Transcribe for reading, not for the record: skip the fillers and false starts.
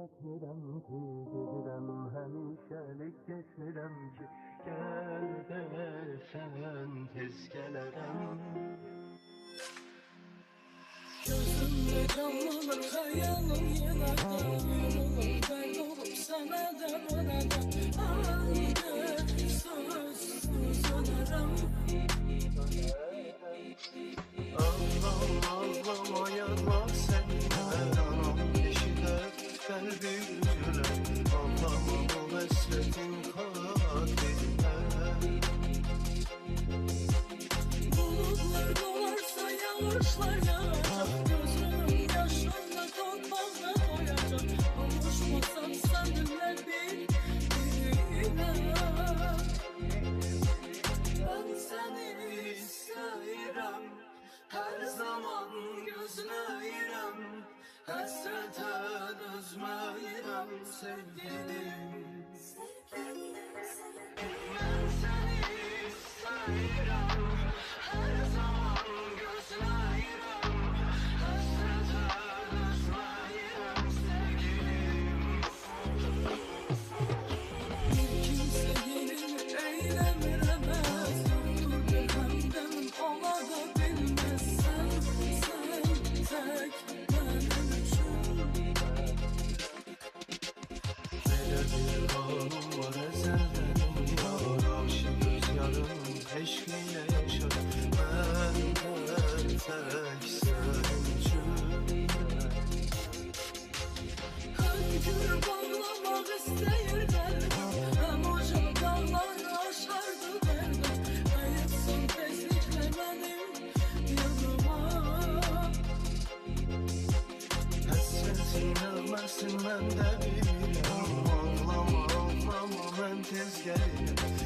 etmirəm ki, gedirəm həmişəlik keçmirəm ki, gəl desən tez gələrəm. Gözümde canlanır hayalım yine de yürülür kaybolup sana da bana da haydi sözsüz önerim. Ağlam ağlama yanma senler anam eşider kalbi üzüler. Ağlama bu hasretin katiline. Bulutlar dolarsa yağışlar yağacak, gözüm yaşlarla korkmazla doyacak. Konuşmasam seninle bir diline. Ben seni isterim, her zaman gözləyirəm, həsrətən özməyirəm sevgilim. Ben seni isterim, her zaman gözləyirəm, həsrətən özməyirəm sevgilim. Bir kimsə yerini eyləmirəməz, yoktur bir həmdəmin ola da bilməzsən. Sen tek benim üçün. Belə bir halım var əzəldən yar, aşıq rüzgarım eşqiyle yaşar. Mən də tək sənin üçün. Her gün bağlamak istəyir qəlbim, həm oca dağları aşardı qəlbim. Qayıtsın tezliklə mənim yanıma. Həsrətin ölməsin mən də bilirəm. Ağlama ağlama mən tez gəlirəm.